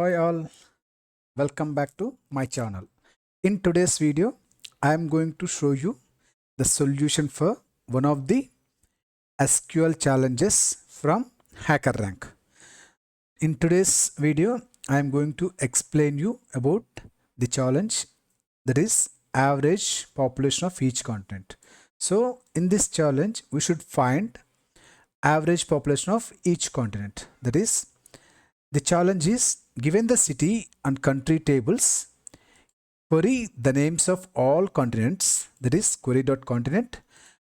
Hi all, welcome back to my channel. In today's video, I am going to show you the solution for one of the SQL challenges from HackerRank. In today's video, I am going to explain you about the challenge, that is average population of each continent. So in this challenge, we should find average population of each continent. That is, the challenge is, given the city and country tables, query the names of all continents, that is query.continent,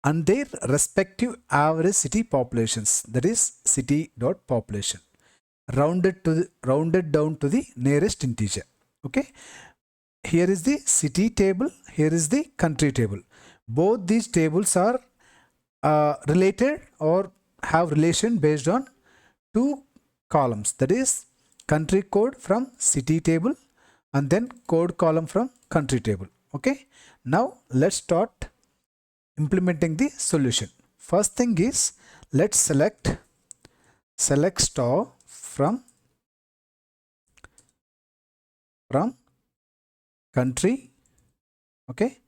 and their respective average city populations, that is city.population, rounded down to the nearest integer. Okay, here is the city table, here is the country table. Both these tables are related or have relation based on two columns, that is country code from city table and then code column from country table. Okay, now let's start implementing the solution. First thing is, let's select star from country. Okay,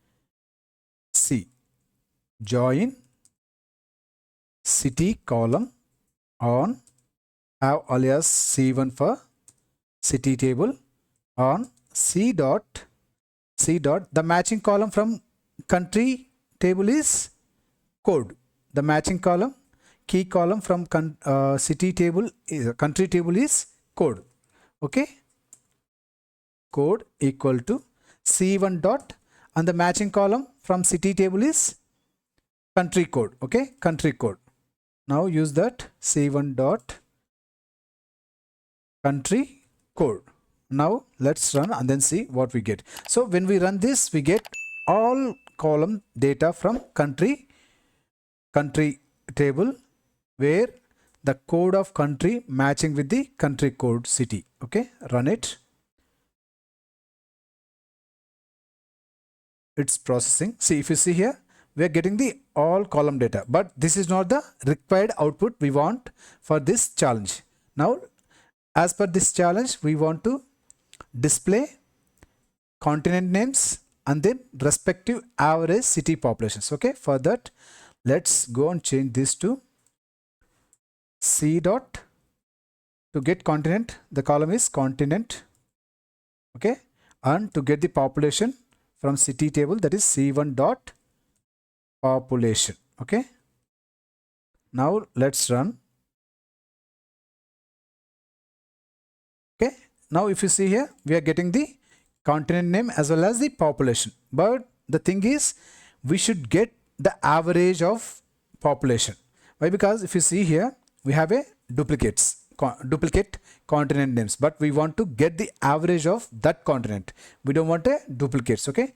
C, join city column on, have alias C1 for city table, on C dot, the matching column from country table is code. The matching column, key column from city table is country table is code. Okay, code equal to C1 dot, and the matching column from city table is country code. Okay, country code. Now use that C1 dot country code. Now let's run and then see what we get. So when we run this, we get all column data from country table, where the code of country matching with the country code city. Okay, run it. It's processing. See, if you see here, we are getting the all column data, but this is not the required output we want for this challenge. Now, as per this challenge, we want to display continent names and then respective average city populations. Okay, for that, let's go and change this to C dot. To get continent, the column is continent. Okay, and to get the population from city table, that is C1 dot population. Okay, now let's run. Okay, now if you see here, we are getting the continent name as well as the population, but the thing is, we should get the average of population. Why? Because if you see here, we have a duplicate continent names, but we want to get the average of that continent. We don't want a duplicates. Okay,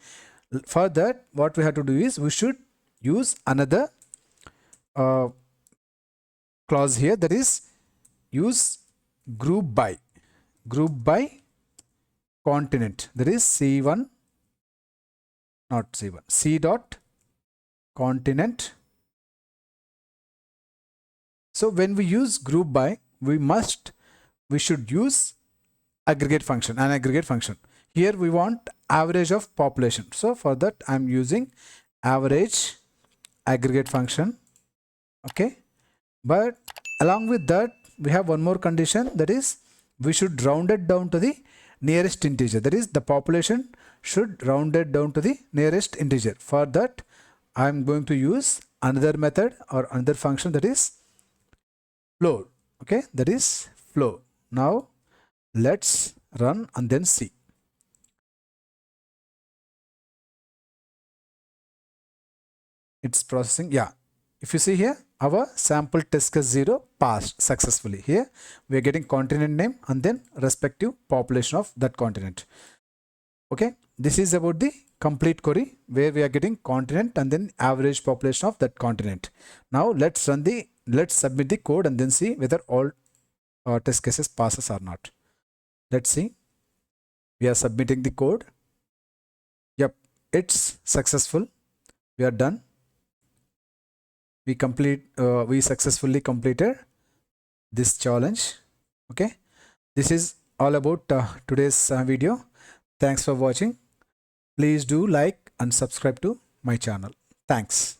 for that, what we have to do is, we should use another clause here, that is use group by continent, that is C1, not C1, C dot continent. So when we use group by, we should use aggregate function, an aggregate function. Here we want average of population. So for that, I'm using average aggregate function. Okay, but along with that, we have one more condition, that is we should round it down to the nearest integer, that is the population should round it down to the nearest integer. For that, I'm going to use another method or another function, that is float. Okay, that is float. Now let's run and then see. It's processing. Yeah, if you see here, our sample test case 0 passed successfully. Here we are getting continent name and then respective population of that continent. Okay, this is about the complete query, where we are getting continent and then average population of that continent. Now let's submit the code and then see whether all test cases passes or not. Let's see. We are submitting the code. Yep, it's successful. We are done. We successfully completed this challenge. Okay, this is all about today's video. Thanks for watching. Please do like and subscribe to my channel. Thanks.